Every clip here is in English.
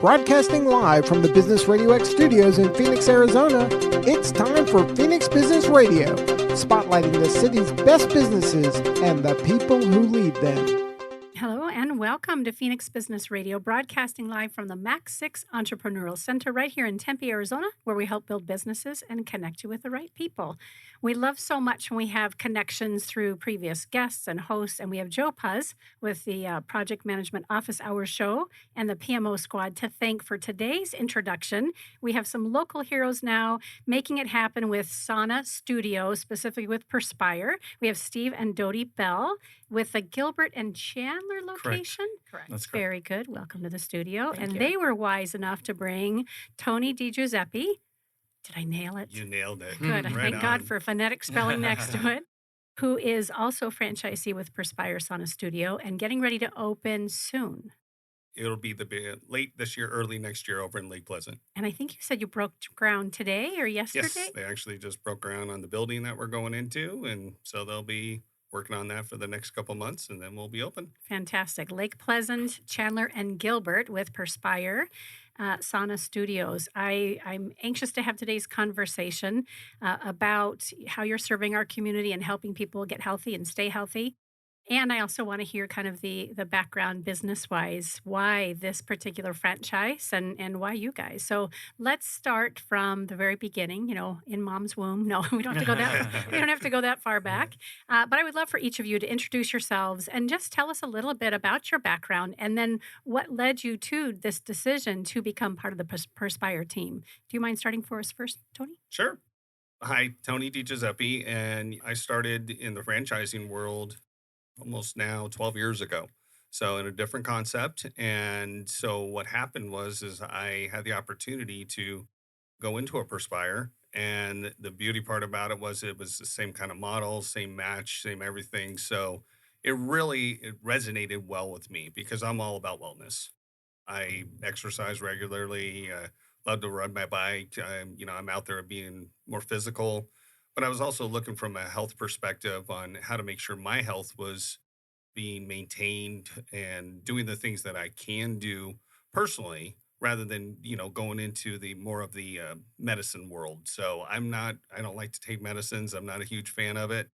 Broadcasting live from the Business RadioX Studios in Phoenix, Arizona, it's time for Phoenix Business Radio, spotlighting the city's best businesses and the people who lead them. Hello and welcome to Phoenix Business Radio, broadcasting live from the Max 6 Entrepreneurial Center right here in Tempe, Arizona, where we help build businesses and connect you with the right people. We love so much when we have connections through previous guests and hosts, and we have Joe Puz with the Project Management Office Hours Show and the PMO Squad to thank for today's introduction. We have some local heroes now making it happen with Sauna Studio, specifically with Perspire. We have Steve and Dodie Bell with the Gilbert and Chandler location. Correct. That's correct. Very good. Welcome to the studio. Thank you. They were wise enough to bring Tony DiGiuseppe. Did I nail it? You nailed it. Good. Right Thank on. God for phonetic spelling next to it. Who is also franchisee with Perspire Sauna Studio and getting ready to open soon. It'll be late this year, early next year over in Lake Pleasant. And I think you said you broke ground today or yesterday? Yes, they actually just broke ground on the building that we're going into. And so they'll be working on that for the next couple months, and then we'll be open. Fantastic. Lake Pleasant, Chandler, and Gilbert with Perspire Sauna Studios. I'm anxious to have today's conversation about how you're serving our community and helping people get healthy and stay healthy. And I also want to hear kind of the background business-wise, why this particular franchise and why you guys. So let's start from the very beginning, in mom's womb. No, we don't have to go that far back. But I would love for each of you to introduce yourselves and just tell us a little bit about your background and then what led you to this decision to become part of the Perspire team. Do you mind starting for us first, Tony? Sure. Hi, Tony DiGiuseppe, and I started in the franchising world almost now 12 years ago. So in a different concept. And so what happened was I had the opportunity to go into a Perspire. And the beauty part about it was the same kind of model, same match, same everything. So it resonated well with me because I'm all about wellness. I exercise regularly, love to ride my bike. I'm out there being more physical. But I was also looking from a health perspective on how to make sure my health was being maintained and doing the things that I can do personally rather than, going into the more of the medicine world. So I don't like to take medicines. I'm not a huge fan of it.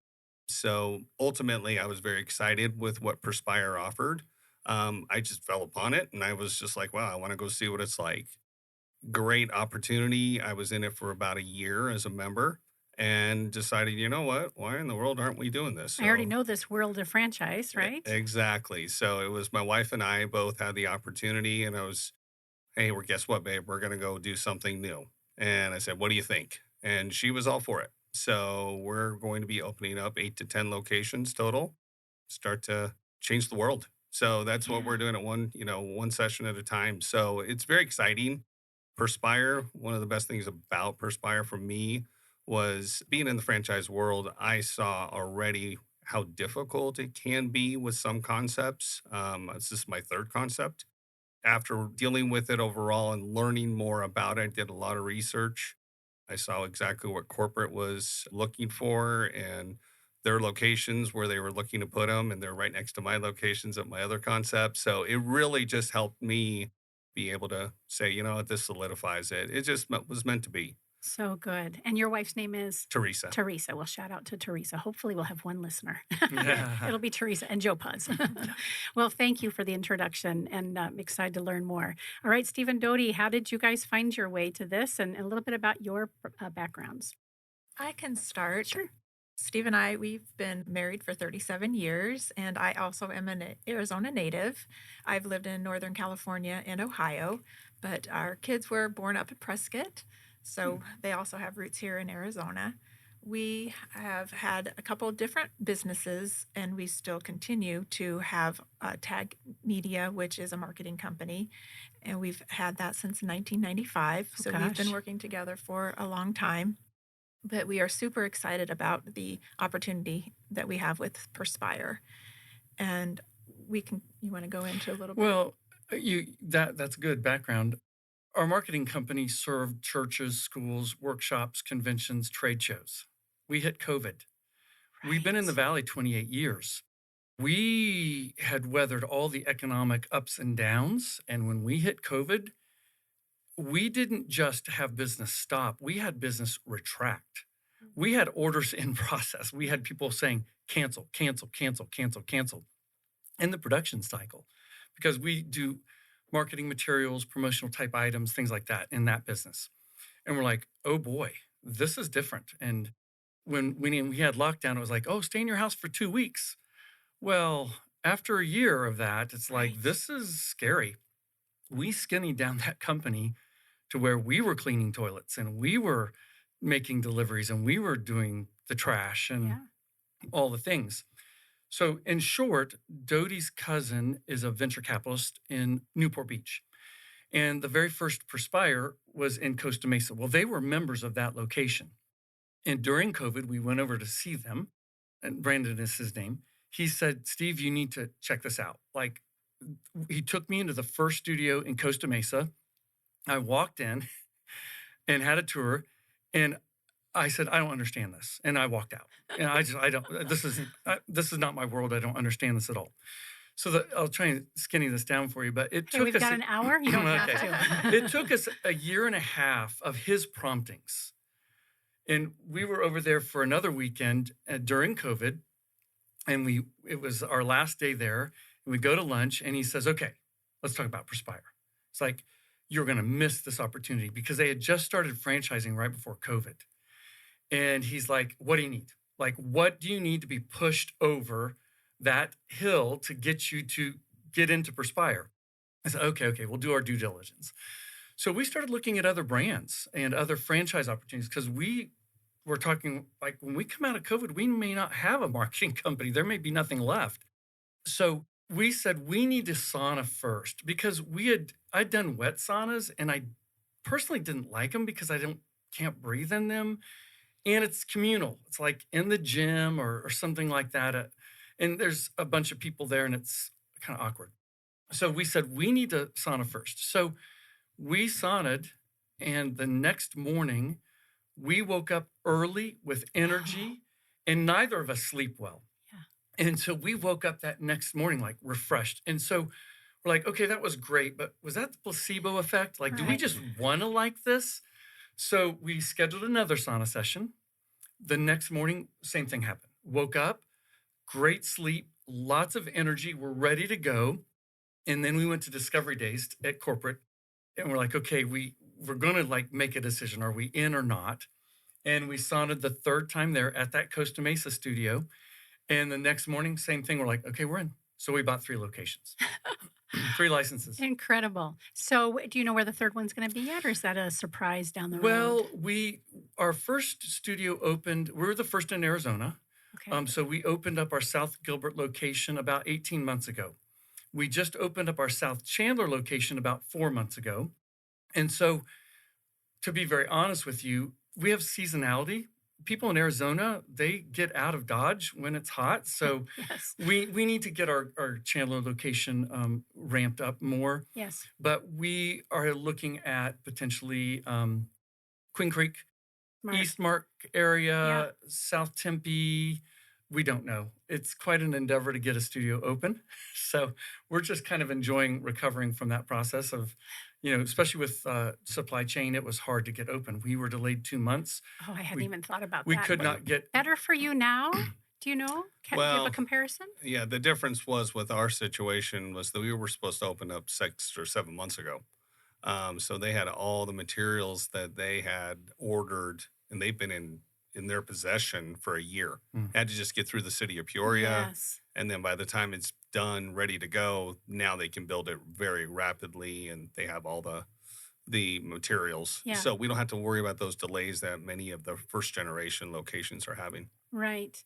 So ultimately, I was very excited with what Perspire offered. I just fell upon it and I was just like, wow, I want to go see what it's like. Great opportunity. I was in it for about a year as a member and decided, you know what, why in the world aren't we doing this? I already know this world of franchise, right? Exactly. So it was my wife and I both had the opportunity and hey, guess what, babe? We're going to go do something new. And I said, what do you think? And she was all for it. So we're going to be opening up 8 to 10 locations total, start to change the world. So that's what we're doing at one session at a time. So it's very exciting. Perspire, one of the best things about Perspire for me was being in the franchise world. I saw already how difficult it can be with some concepts. This is my third concept. After dealing with it overall and learning more about it, I did a lot of research. I saw exactly what corporate was looking for and their locations where they were looking to put them. And they're right next to my locations at my other concept. So it really just helped me be able to say, this solidifies it. It just was meant to be. So good. And your wife's name is? Teresa. Teresa. Well, shout out to Teresa. Hopefully we'll have one listener. It'll be Teresa and Joe Puz. Well, thank you for the introduction and I'm excited to learn more. All right, Steve and Dodie, how did you guys find your way to this and a little bit about your backgrounds? I can start. Sure. Steve and we've been married for 37 years, and I also am an Arizona native. I've lived in Northern California and Ohio, but our kids were born up at Prescott, so they also have roots here in Arizona. We have had a couple of different businesses, and we still continue to have Tag Media, which is a marketing company, and we've had that since 1995, so we've been working together for a long time. But we are super excited about the opportunity that we have with Perspire. And you want to go into a little bit? Well, that's good background. Our marketing company served churches, schools, workshops, conventions, trade shows. We hit COVID. Right. We've been in the Valley 28 years. We had weathered all the economic ups and downs. And when we hit COVID, we didn't just have business stop, we had business retract. We had orders in process. We had people saying, cancel, cancel, cancel, cancel, cancel in the production cycle because we do marketing materials, promotional type items, things like that in that business. And we're like, oh boy, this is different. And when we had lockdown, it was like, oh, stay in your house for 2 weeks. Well, after a year of that, it's like, Right. this is scary. We skinnied down that company to where we were cleaning toilets and we were making deliveries and we were doing the trash and Yeah. all the things. So, in short, Dodie's cousin is a venture capitalist in Newport Beach. And the very first Perspire was in Costa Mesa. Well, they were members of that location. And during COVID, we went over to see them, and Brandon is his name. He said, Steve, you need to check this out. Like, he took me into the first studio in Costa Mesa. I walked in and had a tour, and I said, I don't understand this. And I walked out. And I don't, this is not my world. I don't understand this at all. So I'll try and skinny this down for you, but it Hey, took we've us, got an hour. You don't have Okay. to. It took us a year and a half of his promptings. And we were over there for another weekend during COVID. And it was our last day there. And we go to lunch and he says, okay, let's talk about Perspire. It's like, you're going to miss this opportunity because they had just started franchising right before COVID. And he's like, what do you need? Like, what do you need to be pushed over that hill to get you to get into Perspire? I said, okay, we'll do our due diligence. So we started looking at other brands and other franchise opportunities because we were talking like when we come out of COVID, we may not have a marketing company. There may be nothing left. So we said we need to sauna first because I'd done wet saunas and I personally didn't like them because can't breathe in them. And it's communal. It's like in the gym or something like that. And there's a bunch of people there and it's kind of awkward. So we said, we need to sauna first. So we saunaed. And the next morning, we woke up early with energy and neither of us sleep well. Yeah. And so we woke up that next morning like refreshed. And so we're like, okay, that was great. But was that the placebo effect? Like, do we Right. just want to like this? So we scheduled another sauna session. The next morning, same thing happened. Woke up, great sleep, lots of energy. We're ready to go. And then we went to Discovery Days at corporate. And we're like, okay, we're going to like make a decision. Are we in or not? And we saunaed the third time there at that Costa Mesa studio. And the next morning, same thing. We're like, okay, we're in. So we bought 3 locations, 3 licenses. Incredible. So, do you know where the third one's going to be yet, or is that a surprise down the road? Well, our first studio opened, we were the first in Arizona. Okay. So we opened up our South Gilbert location about 18 months ago. We just opened up our South Chandler location about 4 months ago. And so, to be very honest with you, we have seasonality. People in Arizona, they get out of Dodge when it's hot. So Yes. we need to get our Chandler location ramped up more. Yes. But we are looking at potentially Queen Creek, Smart. East Mark area, Yeah. South Tempe. We don't know. It's quite an endeavor to get a studio open. So we're just kind of enjoying recovering from that process of, especially with supply chain, it was hard to get open. We were delayed 2 months. Oh, I hadn't We- even thought about We that. could not get, Better for you now? Do you know? Do you have Well, a comparison? Yeah, the difference was with our situation was that we were supposed to open up 6 or 7 months ago. So they had all the materials that they had ordered, and they've been in their possession for a year. Mm. Had to just get through the city of Peoria, Yes. and then by the time it's done, ready to go, now they can build it very rapidly, and they have all the materials. Yeah. So we don't have to worry about those delays that many of the first generation locations are having. Right.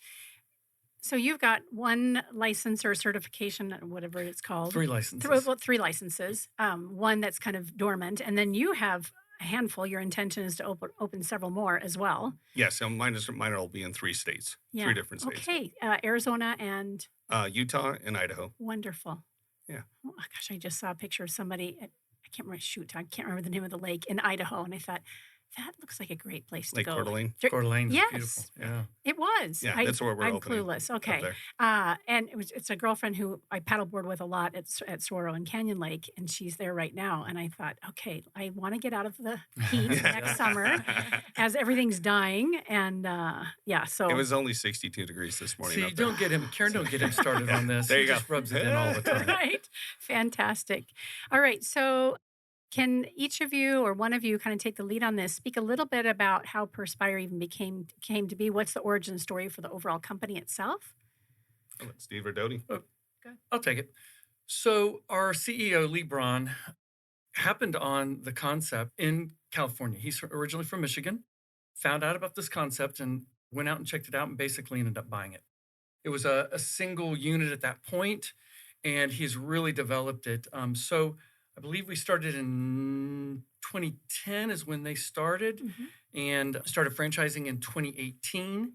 So you've got 1 license or certification, whatever it's called. 3 licenses. 3 licenses. 1 that's kind of dormant, and then you have a handful. Your intention is to open several more as well. Yes, and mine will be in 3 states, Yeah. 3 different states. Okay. Arizona and Utah and Idaho. wonderful. Yeah. Oh gosh, I just saw a picture of somebody. I can't remember the name of the lake in Idaho, and I thought, That looks like a great place to Lake go. Coeur d'Alene. Coeur d'Alene's beautiful. Yes, Yeah. it was. Yeah, that's where we're I'm opening clueless. up Okay. there. And it's a girlfriend who I paddleboard with a lot at Sorrel and Canyon Lake, and she's there right now. And I thought, okay, I want to get out of the heat next summer as everything's dying. And yeah, It so was only 62 degrees this morning. See, up there. Karen, don't get him started on this. There He you go. just rubs it in all the time. right, fantastic. All right, so can each of you or one of you kind of take the lead on this? Speak a little bit about how Perspire even came to be. What's the origin story for the overall company itself? I'll let Steve or Dodie. I'll take it. So our CEO, Lee Braun, happened on the concept in California. He's originally from Michigan, found out about this concept and went out and checked it out and basically ended up buying it. It was a single unit at that point, and he's really developed it. So I believe we started in 2010 is when they started, and started franchising in 2018.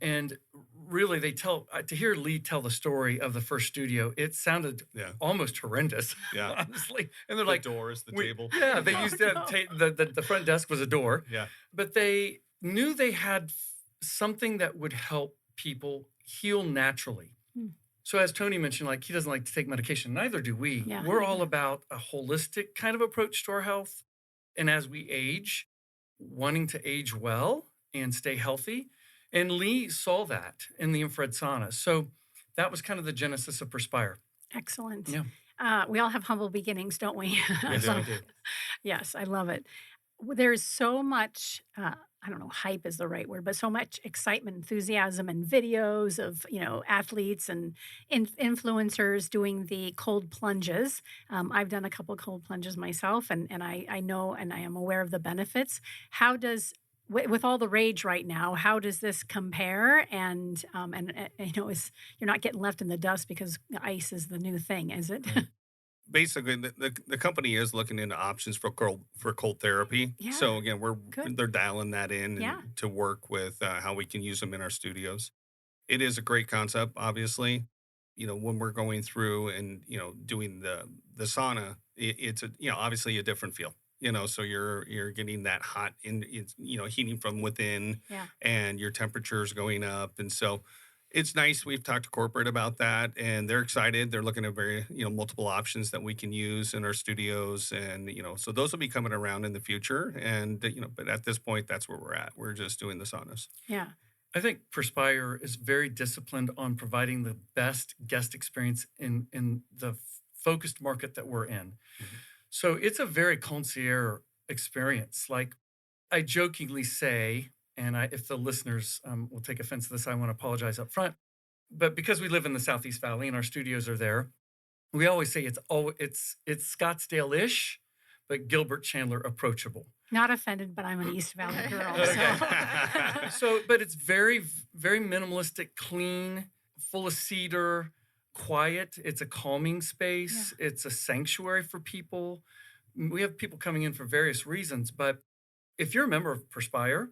And really, to hear Lee tell the story of the first studio, it sounded almost horrendous, Yeah. honestly. And they're The like, doors, the we- table. Yeah, they used the front desk was a door, Yeah. but they knew they had something that would help people heal naturally. So as Tony mentioned, like he doesn't like to take medication, neither do we. Yeah. We're all about a holistic kind of approach to our health. And as we age, wanting to age well and stay healthy. And Lee saw that in the infrared sauna. So that was kind of the genesis of Perspire. Excellent. Yeah. We all have humble beginnings, don't we? Yes, do. I do. Yes, I love it. There's so much, I don't know, hype is the right word, but so much excitement, enthusiasm, and videos of, athletes and influencers doing the cold plunges. I've done a couple cold plunges myself, and I know and I am aware of the benefits. How does with all the rage right now, how does this compare? And is you're not getting left in the dust because ice is the new thing, is it? Right. Basically, the company is looking into options for cold therapy. Yeah, So again, good. they're dialing that in Yeah. to work with how we can use them in our studios. It is a great concept, obviously. When we're going through and doing the sauna, it's obviously a different feel. So you're getting that hot it's heating from within, Yeah. and your temperature's going up, and so it's nice. We've talked to corporate about that, and they're excited. They're looking at very multiple options that we can use in our studios, and so those will be coming around in the future. And but at this point, that's where we're at. We're just doing the saunas. Yeah. I think Perspire is very disciplined on providing the best guest experience in the focused market that we're in. So it's a very concierge experience. Like I jokingly say, and if the listeners will take offense to this, I want to apologize up front. But because we live in the Southeast Valley and our studios are there, we always say it's Scottsdale-ish, but Gilbert Chandler approachable. Not offended, but I'm an East Valley girl. Okay. So. But it's very, very minimalistic, clean, full of cedar, quiet. It's a calming space. It's a sanctuary for people. We have people coming in for various reasons, but if you're a member of Perspire,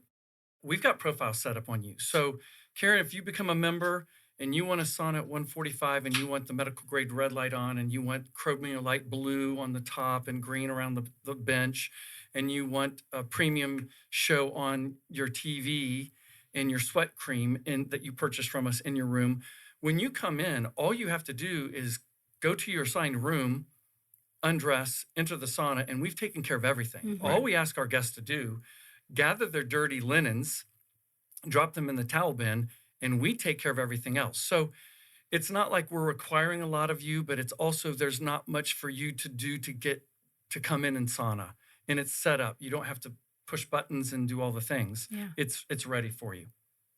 we've got profiles set up on you. So, Karen, if you become a member and you want a sauna at 145 and you want the medical grade red light on and you want chromium light blue on the top and green around the bench, and you want a premium show on your TV and your sweat cream that you purchased from us in your room, when you come in, all you have to do is go to your assigned room, undress, enter the sauna, and we've taken care of everything. All we ask our guests to do, gather their dirty linens, drop them in the towel bin, and we take care of everything else. So it's not like we're requiring a lot of you, but it's also there's not much for you to do to get to come in and sauna. And it's set up. You don't have to push buttons and do all the things. Yeah. It's ready for you.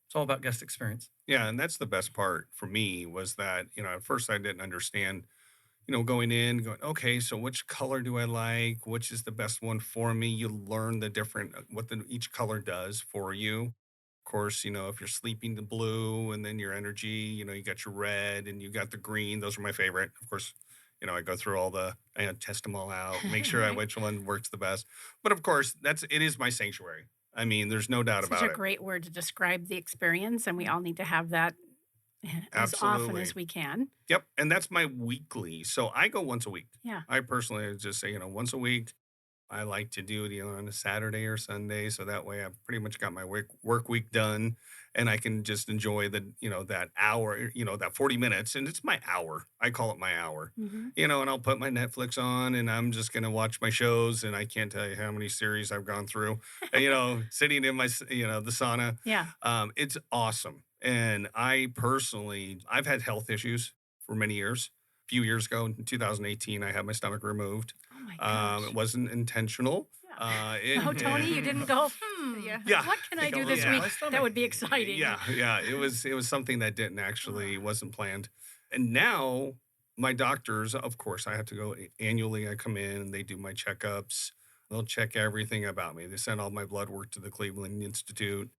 It's all about guest experience. Yeah, and that's the best part for me was that, at first I didn't understand, going, okay, so which color do I like? Which is the best one for me? You learn the different, what each color does for you. Of course, if you're sleeping the blue and then your energy, you got your red and you got the green. Those are my favorite. Of course, I go through I test them all out, make sure which one works the best. But of course, it is my sanctuary. I mean, there's no doubt about it. Such a great word to describe the experience, and we all need to have that as often Absolutely. as we can. Yep. And that's my weekly. So I go once a week. Yeah. I personally just say, once a week, I like to do it either on a Saturday or Sunday, so that way I've pretty much got my work week done, and I can just enjoy that hour, that 40 minutes, and it's my hour. I call it my hour. Hmm. And I'll put my Netflix on, and I'm just gonna watch my shows, and I can't tell you how many series I've gone through, sitting in the sauna. Yeah. It's awesome. And I've had health issues for many years. A few years ago, in 2018, I had my stomach removed. Oh my gosh. It wasn't intentional. Yeah. It, Oh, Tony, you didn't go, Yeah. yeah, what can I Think do I'll this look at week? my stomach. That would be exciting. yeah. It was something that didn't actually wasn't planned. And now my doctors, of course, I have to go annually. I come in and they do my checkups. They'll check everything about me. They send all my blood work to the Cleveland Institute.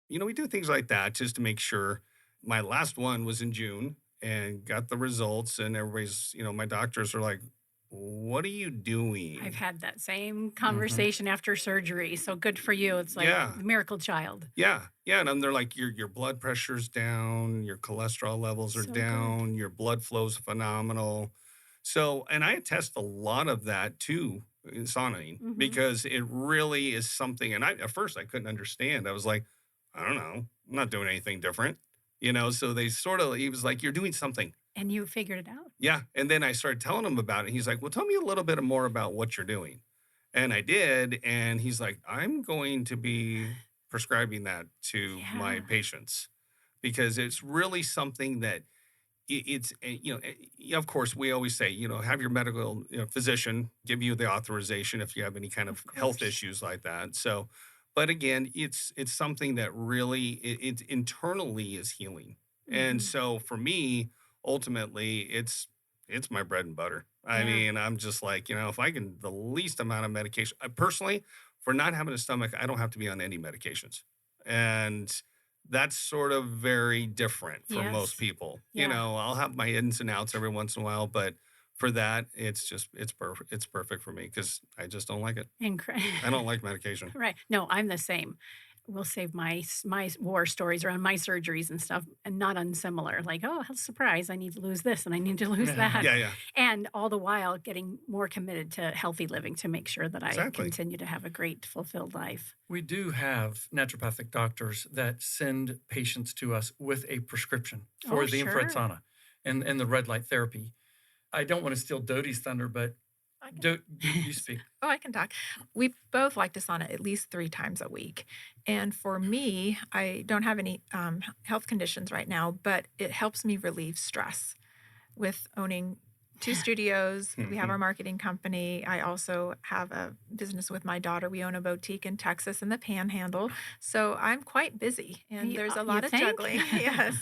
We do things like that just to make sure. My last one was in June and got the results, and everybody's, my doctors are like, what are you doing? I've had that same conversation after surgery. So good for you. It's like Yeah. the miracle child. Yeah. And they're like, your blood pressure's down, your cholesterol levels are So good. down, your blood flow's phenomenal. So, and I attest a lot of that to saunaing Mhm. because it really is something. And at first I couldn't understand. I was like, I don't know, I'm not doing anything different. So he was like, you're doing something. And you figured it out. Yeah. And then I started telling him about it. He's like, well, tell me a little bit more about what you're doing. And I did. And he's like, I'm going to be prescribing that to my Yeah. patients because it's really something that of course, we always say, have your medical physician give you the authorization if you have any kind of health course. issues like that. So, but again, it's something that really it internally is healing. And Mhm. so for me, ultimately, it's my bread and butter. I Yeah. mean, I'm just like, if I can the least amount of medication, personally, for not having a stomach, I don't have to be on any medications. And that's sort of very different for most Yes. people. Yeah. I'll have my ins and outs every once in a while, but for that, it's perfect. It's perfect for me because I just don't like it. I don't like medication. Right. No, I'm the same. We'll save my war stories around my surgeries and stuff, and not unsimilar. Like, oh, surprise! I need to lose this, and I need to lose that, Yeah, and all the while getting more committed to healthy living to make sure that I exactly. continue to have a great, fulfilled life. We do have naturopathic doctors that send patients to us with a prescription for Oh, the infrared sure. sauna and the red light therapy. I don't want to steal Dodie's thunder, but I can, you speak. oh, I can talk. We both like to sauna at least 3 times a week. And for me, I don't have any health conditions right now, but it helps me relieve stress with owning 2 studios. We have our marketing company. I also have a business with my daughter. We own a boutique in Texas in the Panhandle. So I'm quite busy and You- there's a you lot of think? juggling. Yes.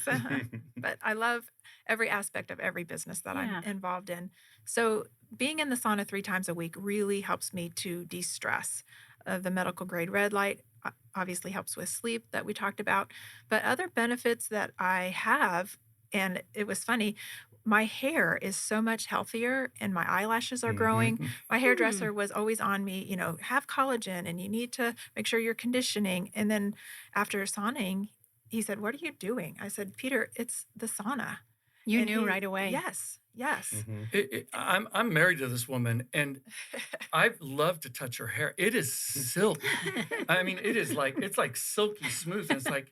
But I love every aspect of every business that Yeah. I'm involved in. So being in the sauna 3 times a week really helps me to de-stress. The medical grade red light obviously helps with sleep that we talked about, but other benefits that I have, and it was funny, my hair is so much healthier and my eyelashes are growing. Mhm. My hairdresser was always on me, have collagen and you need to make sure you're conditioning. And then after sauning, he said, "What are you doing?" I said, "Peter, it's the sauna." You And knew right away. Yes, yes. Mhm. I'm married to this woman, and I love to touch her hair. It is silky. I mean, it's like silky smooth, and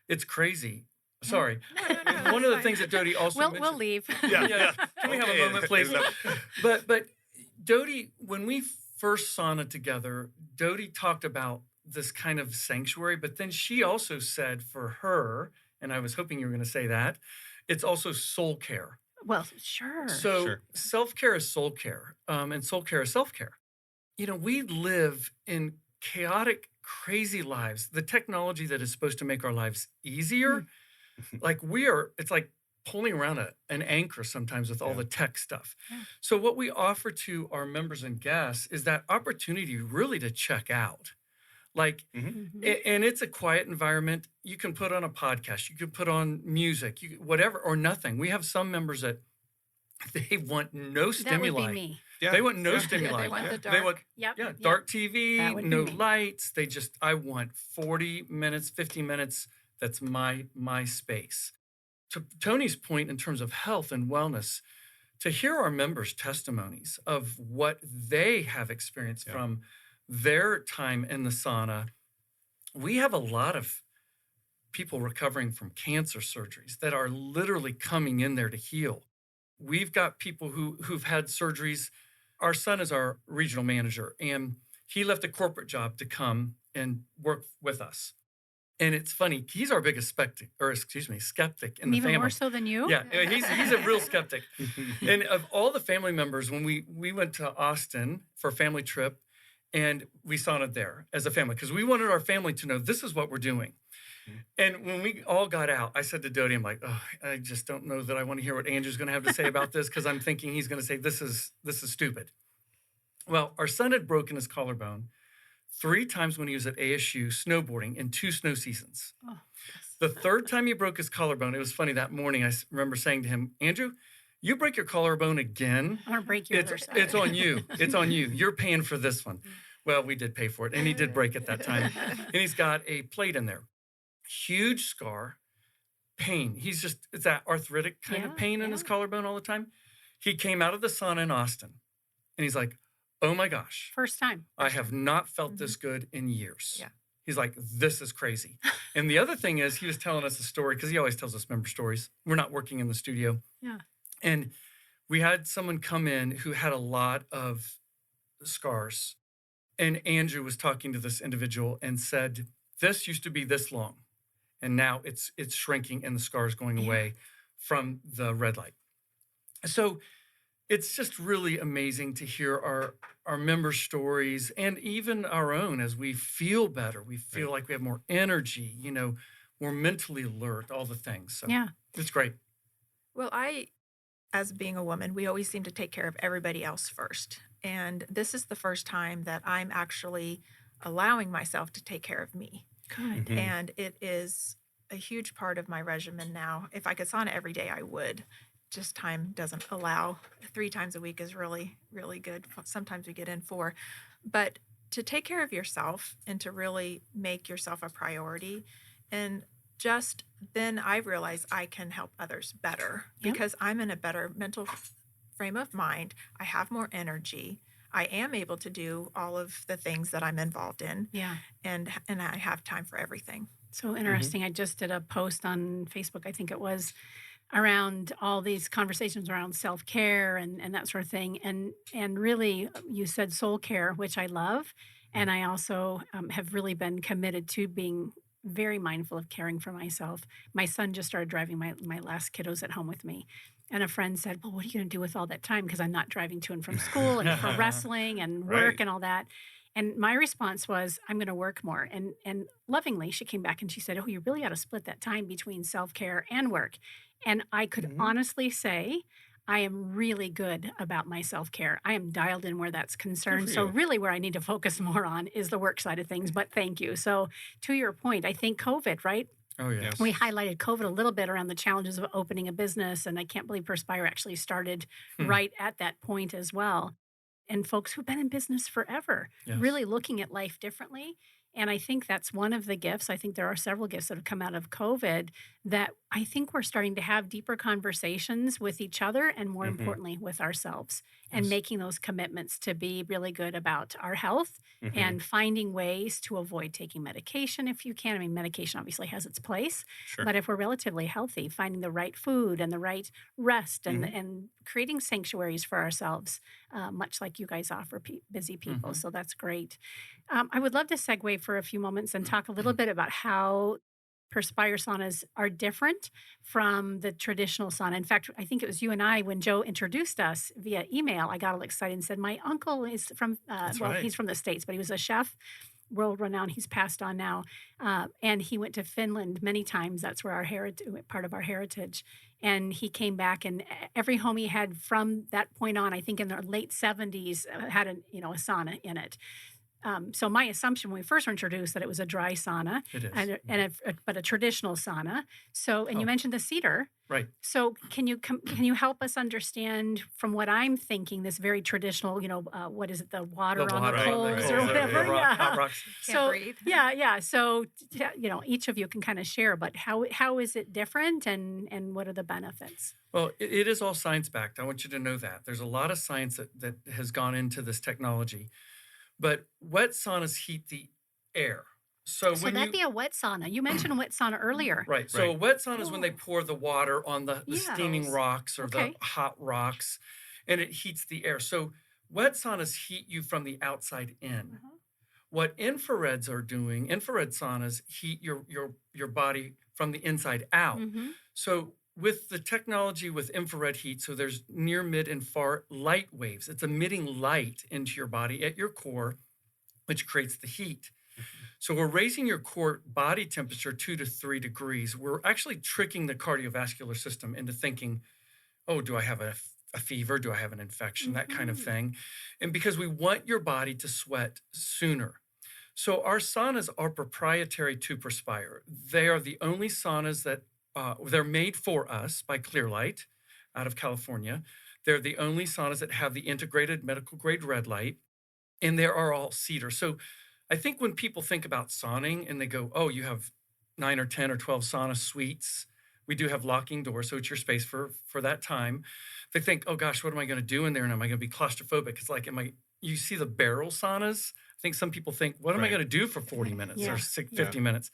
it's crazy. Sorry. No, no, no, One that's of the fine. things that Dodie also We'll mentioned. leave. Yeah. Can we have a Okay, moment, please? enough. But Dodie, when we first sauna together, Dodie talked about this kind of sanctuary, but then she also said for her, and I was hoping you were going to say that, it's also soul care. Well, sure. So Sure. self-care is soul care, and soul care is self-care. We live in chaotic, crazy lives. The technology that is supposed to make our lives easier, it's like pulling around an anchor sometimes with all Yeah. the tech stuff. Yeah. So what we offer to our members and guests is that opportunity really to check out. Like, Mhm. and it's a quiet environment. You can put on a podcast, you can put on music, whatever, or nothing. We have some members that they want no That would stimuli. be me. Yeah. They want no Yeah. stimuli. They want the They want dark. Yep. yeah, yep. dark TV, That would be no me. lights. I want 40 minutes, 50 minutes. That's my space. To Tony's point in terms of health and wellness, to hear our members' testimonies of what they have experienced Yeah. from their time in the sauna. We have a lot of people recovering from cancer surgeries that are literally coming in there to heal. We've got people who've had surgeries. Our son is our regional manager, and he left a corporate job to come and work with us. And it's funny, he's our biggest skeptic in the Even family. more so than you? Yeah, he's a real skeptic. And of all the family members, when we went to Austin for a family trip, and we saunaed there as a family, because we wanted our family to know this is what we're doing. And when we all got out, I said to Dodie, I'm like, oh, I just don't know that I want to hear what Andrew's going to have to say about this, because I'm thinking he's going to say this is stupid. Well, our son had broken his collarbone 3 times when he was at ASU snowboarding in 2 snow seasons. Oh, The third time he broke his collarbone, it was funny, that morning I remember saying to him, Andrew, you break your collarbone again, I'm going to break your other side. it's on you. It's on you. You're paying for this one. Well, we did pay for it, and he did break it that time. And he's got a plate in there. Huge scar, pain. It's that arthritic kind of pain in his collarbone all the time. He came out of the sauna in Austin, and he's like, oh my gosh. First time. I have not felt this good in years. Yeah. He's like, this is crazy. And the other thing is, he was telling us a story, because he always tells us member stories. We're not working in the studio. Yeah. And we had someone come in who had a lot of scars. And Andrew was talking to this individual and said, this used to be this long. And now it's shrinking and the scar's going away from the red light. So it's just really amazing to hear our members' stories, and even our own, as we feel better. We feel like we have more energy, more mentally alert, all the things. So it's great. Well, as being a woman, we always seem to take care of everybody else first. And this is the first time that I'm actually allowing myself to take care of me. Good. Mhm. And it is a huge part of my regimen now. If I could sauna every day, I would. Just time doesn't allow. 3 times a week is really, really good. Sometimes we get in 4. But to take care of yourself and to really make yourself a priority, and just then I realize I can help others better because I'm in a better mental frame of mind. I have more energy. I am able to do all of the things that I'm involved in. Yeah. And I have time for everything. So interesting. I just did a post on Facebook, I think it was, around all these conversations around self-care and that sort of thing. And really, you said soul care, which I love. And I also have really been committed to being very mindful of caring for myself. My son just started driving my last kiddos at home with me. And a friend said, well, what are you going to do with all that time? Because I'm not driving to and from school and for wrestling and work Right. and all that. And my response was, I'm going to work more. And lovingly, she came back and she said, oh, you really ought to split that time between self-care and work. And I could honestly say, I am really good about my self-care. I am dialed in where that's concerned. for So you. really where I need to focus more on is the work side of things. But thank you. So to your point, I think COVID, right? Oh, yes. Yes. We highlighted COVID a little bit around the challenges of opening a business. And I can't believe Perspire actually started right at that point as well. And folks who've been in business forever, Yes. really looking at life differently. And I think that's one of the gifts. I think there are several gifts that have come out of COVID that I think we're starting to have deeper conversations with each other and more importantly with ourselves and Yes. making those commitments to be really good about our health Mhm. and finding ways to avoid taking medication if you can. I mean, medication obviously has its place, Sure. but if we're relatively healthy, finding the right food and the right rest and creating sanctuaries for ourselves, much like you guys offer busy people. So that's great. I would love to segue for a few moments and talk a little bit about how Perspire saunas are different from the traditional sauna. In fact, I think it was you and I, when Joe introduced us via email, I got all excited and said, my uncle is from, right. he's from the States, but he was a chef, world renowned. He's passed on now. And he went to Finland many times. That's where part of our heritage. And he came back, and every home he had from that point on, I think in the late 70s, had a sauna in it. So my assumption when we first were introduced that it was a dry sauna, It is. but a traditional sauna. So, and you mentioned the cedar. Right. So can you help us understand from what I'm thinking, this very traditional, what is it, the water on the water, coals right, or right, whatever? hot Yeah. rocks. Can't So breathe. yeah. So each of you can kind of share, but how is it different and what are the benefits? Well, it is all science backed. I want you to know that. There's a lot of science that has gone into this technology. but wet saunas heat the air. So So when that'd be a wet sauna. You mentioned wet sauna earlier. right, so a Right. wet sauna is when they Cool. pour the water on the Yeah. steaming rocks or the Okay. hot rocks, and it heats the air. So wet saunas heat you from the outside in. Uh-huh. What infrareds are doing, infrared saunas heat your body from the inside out. Mm-hmm. So with the technology with infrared heat, so there's near, mid, and far light waves. It's emitting light into your body at your core, which creates the heat. So we're raising your core body temperature 2 to 3 degrees. We're actually tricking the cardiovascular system into thinking, oh, do I have a fever? Do I have an infection? That kind of Mm-hmm. thing. And because we want your body to sweat sooner. So our saunas are proprietary to Perspire. They are the only saunas that they're made for us by Clearlight out of California. They're the only saunas that have the integrated medical grade red light, and they are all cedar. So I think when people think about sauning and they go, oh, you have 9 or 10 or 12 sauna suites. We do have locking doors, so it's your space for that time. They think, oh gosh, what am I going to do in there? And am I going to be claustrophobic? It's like, you see the barrel saunas? I think some people think, what am I Right. going to do for 40 minutes Yeah. or 50 minutes?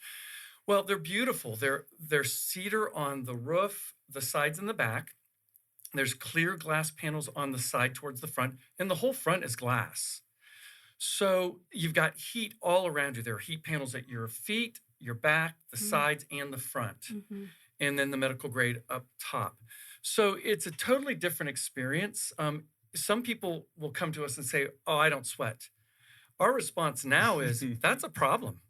Well, they're beautiful. They're cedar on the roof, the sides and the back. There's clear glass panels on the side towards the front, and the whole front is glass. So you've got heat all around you. There are heat panels at your feet, your back, the Mhm. sides, and the front, Mm-hmm. and then the medical grade up top. So it's a totally different experience. Some people will come to us and say, oh, I don't sweat. Our response now is that's a problem.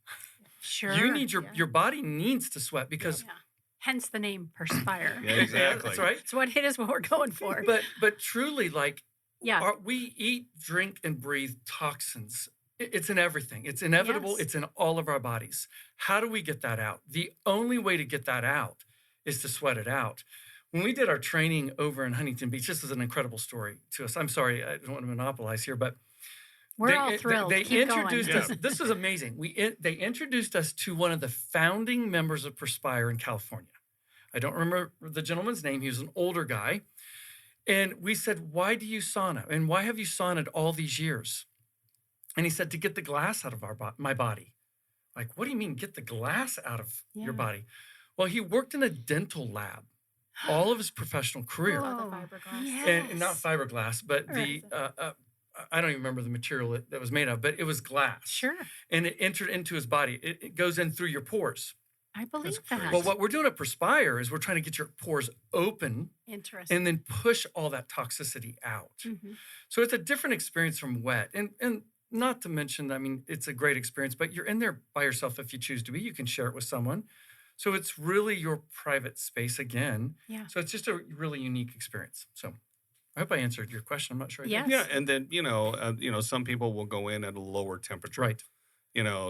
Sure. You need Yeah. your body needs to sweat because Yeah. Hence the name Perspire. Yeah, Yeah, exactly. that's right. It's what it is what we're going for. But truly, like Yeah. we eat, drink, and breathe toxins. It's in everything. It's inevitable. Yes. It's in all of our bodies. How do we get that out? The only way to get that out is to sweat it out. When we did our training over in Huntington Beach, this is an incredible story to us. I'm sorry, I don't want to monopolize here, but We're all thrilled. They Keep going. introduced us. This is amazing. They introduced us to one of the founding members of Perspire in California. I don't remember the gentleman's name. He was an older guy. And we said, why do you sauna? And why have you saunaed all these years? And he said, to get the glass out of my body. Like, what do you mean get the glass out of your Yeah. body? Well, he worked in a dental lab all of his professional career. Oh, the Oh, fiberglass. And not yes. fiberglass, but Right. I don't even remember the material that was made of, but it was glass. Sure. And it entered into his body. It goes in through your pores. I believe crazy. that. Well, what we're doing at Perspire is we're trying to get your pores open Interesting. and then push all that toxicity out. Mhm. So it's a different experience from wet. And not to mention, I mean, it's a great experience, but you're in there by yourself if you choose to be. You can share it with someone. So it's really your private space again. Yeah. So it's just a really unique experience. So I hope I answered your question. I'm not sure I did. Yes. Yeah, and then some people will go in at a lower temperature. Right.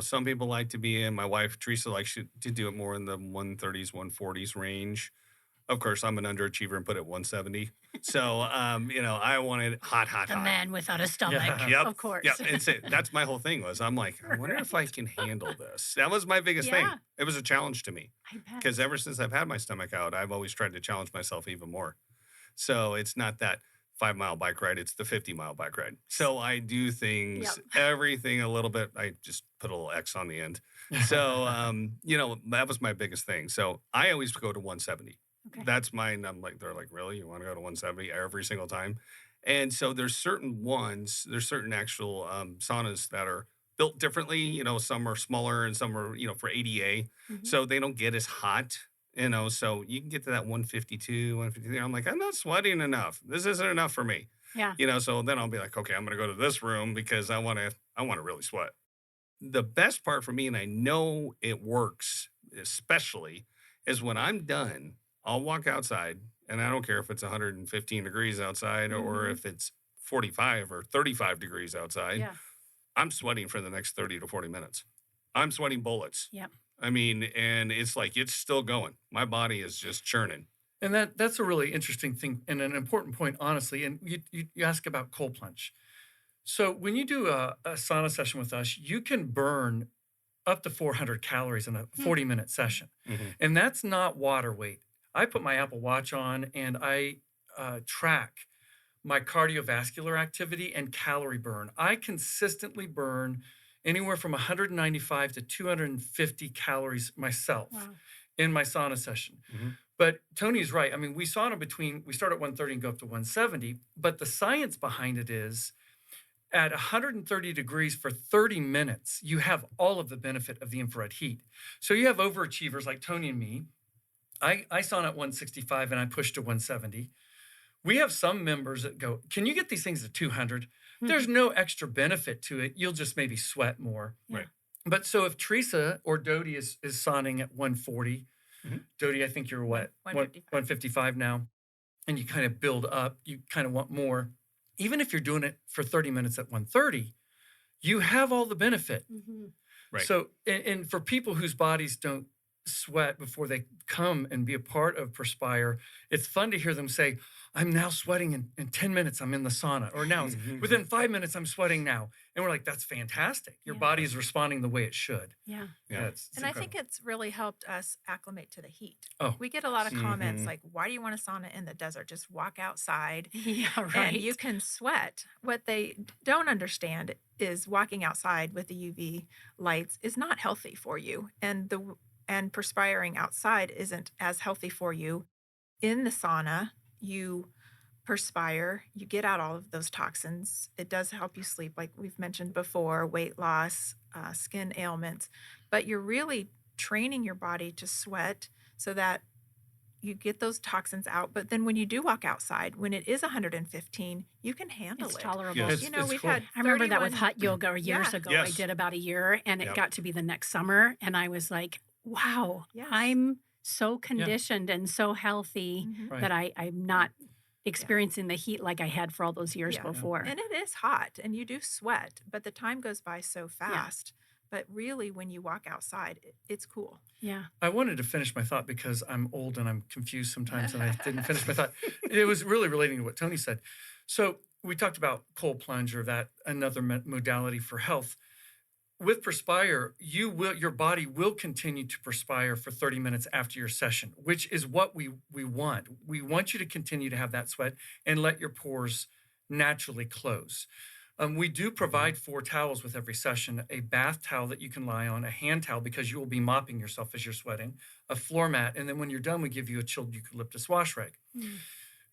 Some people like to be in. My wife Teresa likes to do it more in the 130s, 140s range. Of course, I'm an underachiever and put it 170. So, I wanted hot, The hot. man without a stomach. Yeah. Yep. Of course. Yeah, and so that's my whole thing was I'm like, I wonder if I can handle this. That was my biggest thing. Yeah. It was a challenge to me I bet. because ever since I've had my stomach out, I've always tried to challenge myself even more. So it's not that 5-mile bike ride, it's the 50-mile bike ride. So I do things, everything a little bit. I just put a little X on the end. So, that was my biggest thing. So I always go to 170. Okay. That's mine. I'm like, they're like, really? You want to go to 170 every single time? And so there's certain actual saunas that are built differently. Some are smaller and some are, for ADA. Mhm. So they don't get as hot, so you can get to that 152, 153. I'm like, I'm not sweating enough. This isn't enough for me. Yeah. So then I'll be like, okay, I'm going to go to this room because I want to really sweat. The best part for me, and I know it works, especially, is when I'm done, I'll walk outside, and I don't care if it's 115 degrees outside or Mhm. if it's 45 or 35 degrees outside. Yeah. I'm sweating for the next 30 to 40 minutes. I'm sweating bullets. Yep. I mean, and it's like it's still going. My body is just churning. And that's a really interesting thing and an important point, honestly. And you ask about cold plunge. So when you do a sauna session with us, you can burn up to 400 calories in a 40-minute session. Mhm. And that's not water weight. I put my Apple Watch on and I track my cardiovascular activity and calorie burn. I consistently burn anywhere from 195 to 250 calories myself Wow. in my sauna session. Mhm. But Tony's right. I mean, we start at 130 and go up to 170, but the science behind it is at 130 degrees for 30 minutes, you have all of the benefit of the infrared heat. So you have overachievers like Tony and me. I sauna at 165 and I push to 170. We have some members that go, can you get these things at 200? There's no extra benefit to it. You'll just maybe sweat more. Yeah. Right. But so if Teresa or Dodie is sauning at 140, Mhm. Dodie, I think you're what? 155. 155 now. And you kind of build up, you kind of want more. Even if you're doing it for 30 minutes at 130, you have all the benefit. Mhm. Right. So, and for people whose bodies don't sweat before they come and be a part of Perspire, it's fun to hear them say, I'm now sweating in 10 minutes, I'm in the sauna. Or now Mhm. within 5 minutes, I'm sweating now. And we're like, that's fantastic. Your Yeah. body is responding the way it should. Yeah. Yeah. It's And I incredible. think it's really helped us acclimate to the heat. Oh. We get a lot of comments Mhm. like, why do you want a sauna in the desert? Just walk outside Yeah, right. and you can sweat. What they don't understand is walking outside with the UV lights is not healthy for you. And perspiring outside isn't as healthy for you. In the sauna, you perspire, you get out all of those toxins. It does help you sleep, like we've mentioned before, weight loss, skin ailments, but you're really training your body to sweat so that you get those toxins out. But then when you do walk outside, when it is 115, you can handle It's it. tolerable. Yes. You know, It's we've cool. had I remember that with 31 hot yoga years Yeah. ago. Yes. I did about a year, and it Yep. got to be the next summer, and I was like, wow, Yes. I'm so conditioned and so healthy Mhm. Right. that I'm not experiencing the heat like I had for all those years Yeah. before. And it is hot and you do sweat, but the time goes by so fast. But really, when you walk outside, it's cool. Yeah. I wanted to finish my thought because I'm old and I'm confused sometimes and I didn't finish my thought. It was really relating to what Tony said. So we talked about cold plunge or that another modality for health. With Perspire, your body will continue to perspire for 30 minutes after your session, which is what we want. We want you to continue to have that sweat and let your pores naturally close. We do provide 4 towels with every session, a bath towel that you can lie on, a hand towel because you will be mopping yourself as you're sweating, a floor mat, and then when you're done, we give you a chilled eucalyptus wash rag. I'm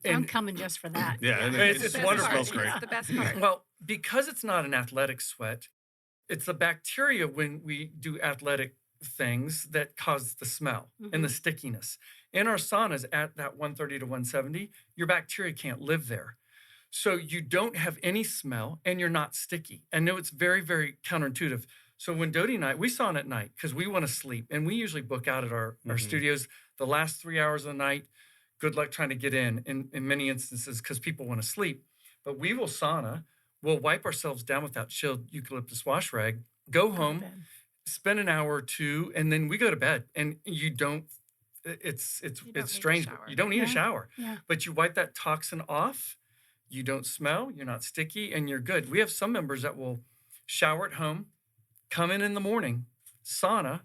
And coming just for that. Yeah, and It's the best wonderful. part. Smells great. It's the best part. well, because it's not an athletic sweat, it's the bacteria when we do athletic things that cause the smell and the stickiness. In our saunas at that 130 to 170, your bacteria can't live there. So you don't have any smell and you're not sticky. I know it's very, very counterintuitive. So when Dodie and I, we sauna at night because we want to sleep and we usually book out at our studios the last 3 hours of the night. Good luck trying to get in many instances because people want to sleep. But we will sauna, we'll wipe ourselves down with that chilled eucalyptus wash rag, go home, Bed. spend an hour or two, and then we go to bed. And you don't, it's need a strange. shower. You don't need a Yeah. shower, Yeah. but you wipe that toxin off. You don't smell, you're not sticky, and you're good. We have some members that will shower at home, come in the morning, sauna,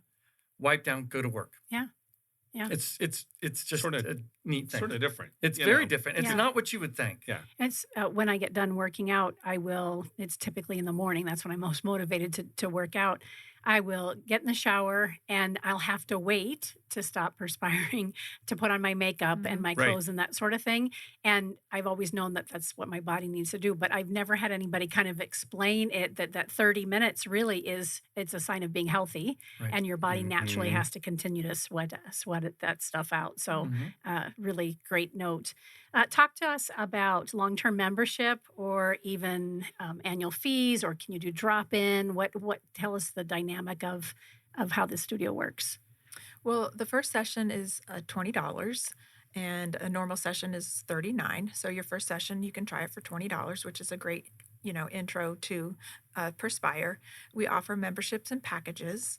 wipe down, go to work. Yeah. Yeah. It's just Sorta- a neat thing. Sort of different. It's you very know. different. It's Yeah. not what you would think. Yeah. It's when I get done working out, it's typically in the morning. That's when I'm most motivated to work out. I will get in the shower and I'll have to wait to stop perspiring to put on my makeup and my Right. clothes and that sort of thing. And I've always known that that's what my body needs to do, but I've never had anybody kind of explain it that 30 minutes really it's a sign of being healthy Right. and your body naturally Mhm. has to continue to sweat that stuff out. So Mhm. really great note. Talk to us about long-term membership or even annual fees, or can you do drop-in? What tell us the dynamic of how the studio works. Well, the first session is $20 and a normal session is $39. So your first session, you can try it for $20, which is a great, intro to Perspire. We offer memberships and packages.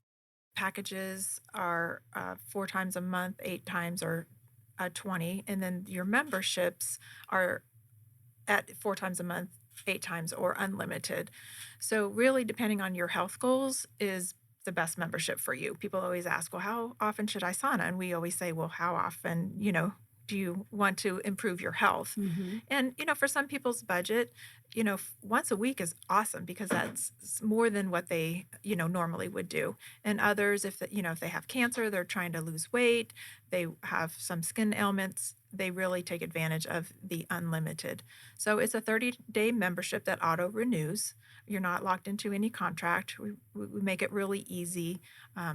Packages are 4 times a month, 8 times, or 20. And then your memberships are at 4 times a month, 8 times, or unlimited. So really, depending on your health goals, is the best membership for you. People always ask, well, how often should I sauna? And we always say, well, how often, do you want to improve your health? And, for some people's budget, once a week is awesome because that's more than what they, normally would do. And others, if they have cancer, they're trying to lose weight, they have some skin ailments, they really take advantage of the unlimited. So it's a 30-day membership that auto renews. You're not locked into any contract. We make it really easy,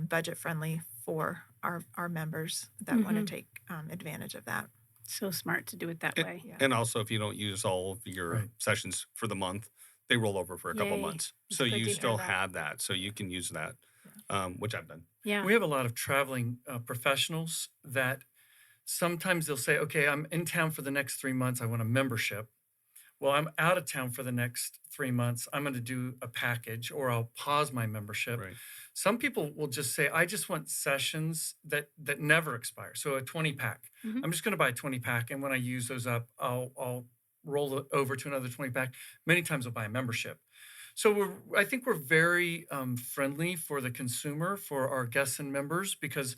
budget friendly for our members that want to take advantage of that. So smart to do it that way. Yeah. And also, if you don't use all of your Right. sessions for the month, they roll over for a couple Yay. months. It's So good to you hear still that. have that. So you can use that, which I've done. Yeah. We have a lot of traveling professionals that sometimes they'll say, okay, I'm in town for the next 3 months. I want a membership. Well, I'm out of town for the next 3 months. I'm going to do a package or I'll pause my membership. Right. Some people will just say, I just want sessions that never expire. So a 20-pack. I'm just going to buy a 20-pack. And when I use those up, I'll roll it over to another 20-pack. Many times I'll buy a membership. So I think we're very friendly for the consumer, for our guests and members, because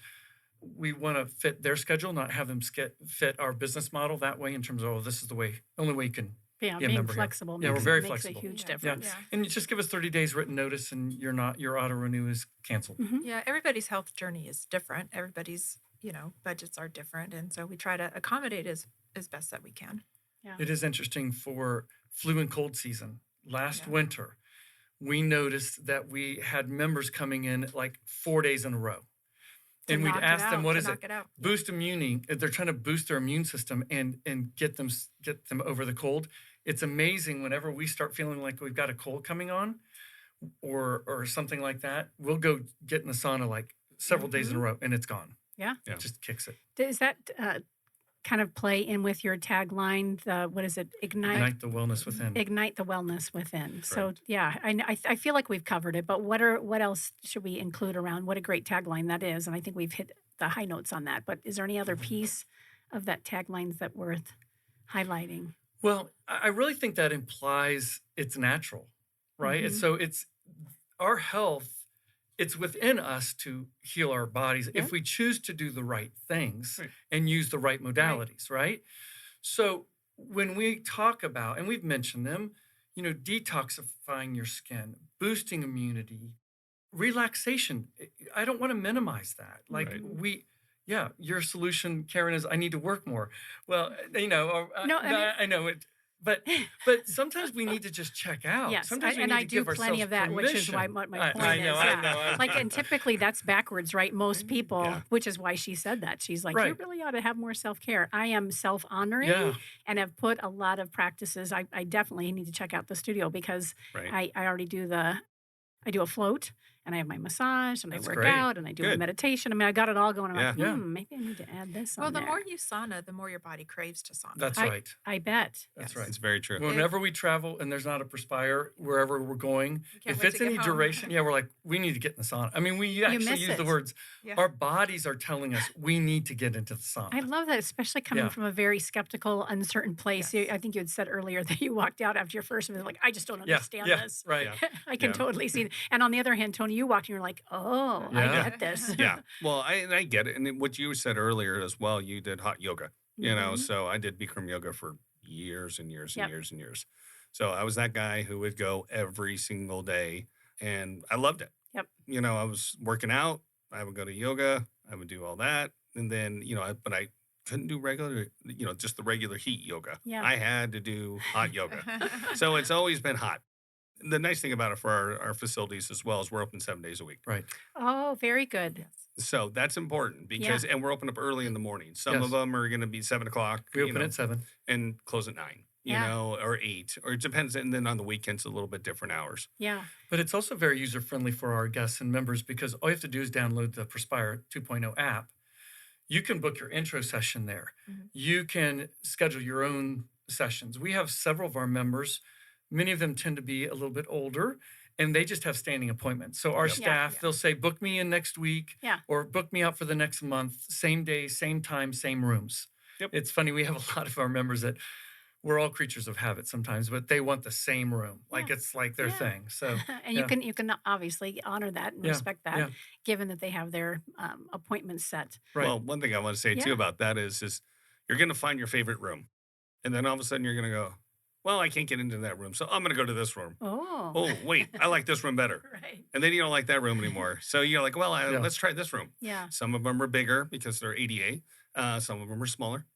we want to fit their schedule, not have them fit our business model that way in terms of, this is the only way you can Yeah, be a being member here. flexible Yeah, we're makes, very makes flexible. a huge Yeah. difference. Yeah. And you just give us 30 days written notice and your auto renew is canceled. Yeah, everybody's health journey is different. Everybody's, budgets are different. And so we try to accommodate as best that we can. It is interesting for flu and cold season. Last Yeah. winter, we noticed that we had members coming in like 4 days in a row. To And we'd knock it ask them, out, what to is it? knock it out. Boost immunity. They're trying to boost their immune system and get them over the cold. It's amazing whenever we start feeling like we've got a cold coming on or something like that, we'll go get in the sauna like several days in a row and it's gone. Yeah. It just kicks it. Does that kind of play in with your tagline? What is it? Ignite the wellness within. Ignite the wellness within. So Correct. yeah, I feel like we've covered it, but what else should we include around? What a great tagline that is, and I think we've hit the high notes on that. But is there any other piece of that tagline that worth highlighting? Well, I really think that implies it's natural, right? And so it's our health. It's within us to heal our bodies if we choose to do the right things Right. and use the right modalities, right? So when we talk about, and we've mentioned them, detoxifying your skin, boosting immunity, relaxation. I don't want to minimize that. Like Right. your solution, Karen, is I need to work more. Well, No, I know it. But sometimes we need to just check out. Yes, Sometimes we and need I to do give plenty of that, ourselves which is permission. what my point I is. know. Yeah. Like, and typically that's backwards, right? Most people, Yeah. which is why she said that. She's like, you Right. really ought to have more self-care. I am self-honoring Yeah. and have put a lot of practices. I definitely need to check out the studio because Right. I already do I do a float and I have my massage and That's I work great. out and I do a Good. meditation. I mean, I got it all going. I'm like, Yeah. maybe I need to add this Well, on the there. more you sauna, the more your body craves to sauna. That's I- right. I bet. That's Yes. right. It's very true. Whenever we travel and there's not a Perspire wherever we're going, can't if wait it's to get any home. duration, we're like, we need to get in the sauna. I mean, we actually miss use the it. words, Yeah. our bodies are telling us we need to get into the sauna. I love that, especially coming Yeah. from a very skeptical, uncertain place. Yes. I think you had said earlier that you walked out after your first visit, like, I just don't Yeah, understand yeah, this. right. Yeah. I can Yeah. totally see. And on the other hand, Tony, you walked and you're like, oh, I Yeah. get this. Yeah. Well, I get it. And then what you said earlier as well, you did hot yoga, Mhm. so I did Bikram yoga for years and years and Yep. years and years. So I was that guy who would go every single day and I loved it. Yep. I was working out, I would go to yoga, I would do all that. And then, but I couldn't do regular, just the regular heat yoga. Yeah. I had to do hot yoga. So it's always been hot. The nice thing about it for our facilities as well is we're open 7 days a week. Right. Oh, very good. Yes. So that's important because, and we're open up early in the morning. Some Yes. of them are going to be 7 o'clock. We open at 7. and close at 9, Yeah. or 8, or it depends. And then on the weekends, a little bit different hours. Yeah. But it's also very user friendly for our guests and members because all you have to do is download the Perspire 2.0 app. You can book your intro session there. Mhm. You can schedule your own sessions. We have several of our members. Many of them tend to be a little bit older and they just have standing appointments. So our Yep. staff, Yeah. they'll say, book me in next week Yeah. or book me out for the next month, same day, same time, same rooms. Yep. It's funny. We have a lot of our members that we're all creatures of habit sometimes, but they want the same room. Like Yeah. it's like their Yeah. thing. So And yeah. you can obviously honor that and Yeah. respect that, Yeah. given that they have their appointments set. right. Well, one thing I want to say too Yeah. about that is you're going to find your favorite room. And then all of a sudden you're going to go, well, I can't get into that room. So I'm going to go to this room. Oh, wait, I like this room better. Right. And then you don't like that room anymore. So you're like, well, Yeah. let's try this room. Yeah. Some of them are bigger because they're ADA. Some of them are smaller.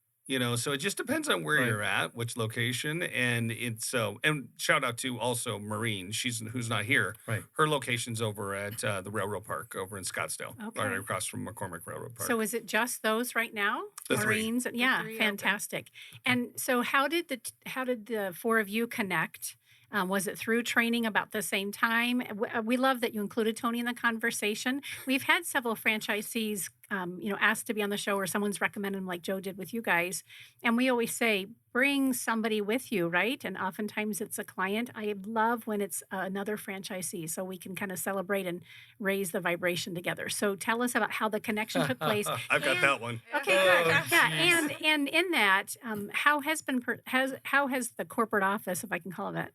So it just depends on where Right. you're at, which location. And and shout out to also Maureen, who's not here. Right. Her location's over at the Railroad Park over in Scottsdale, Okay. right across from McCormick Railroad Park. So is it just those right now? The three. Marines? The Yeah, three open. fantastic. And so how did the four of you connect? Was it through training about the same time? We love that you included Tony in the conversation. We've had several franchisees, asked to be on the show, or someone's recommended them, like Joe did with you guys. And we always say, bring somebody with you, right? And oftentimes it's a client. I love when it's another franchisee, so we can kind of celebrate and raise the vibration together. So tell us about how the connection took place. I've got And- that one. Okay, Oh, good. Yeah, geez. and in that, how has the corporate office, if I can call it that,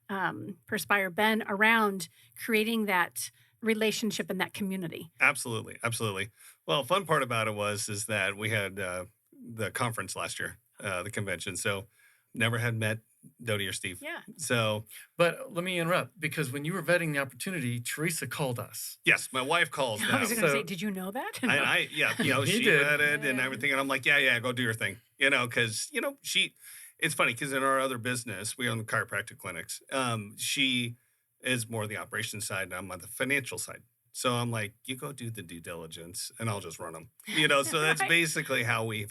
Perspire, been around creating that relationship in that community? Absolutely. Absolutely. Well, fun part about it is that we had the conference last year, the convention. So never had met Dodie or Steve. Yeah. So But let me interrupt, because when you were vetting the opportunity, Teresa called us. yes, my wife calls I now. was going to So- say, did you know that? He she did. read it and Yeah. everything. And I'm like, yeah, go do your thing. Because, it's funny because in our other business, we own the chiropractic clinics. She is more the operations side and I'm on the financial side. So I'm like, you go do the due diligence and I'll just run them. So that's Right. basically how we've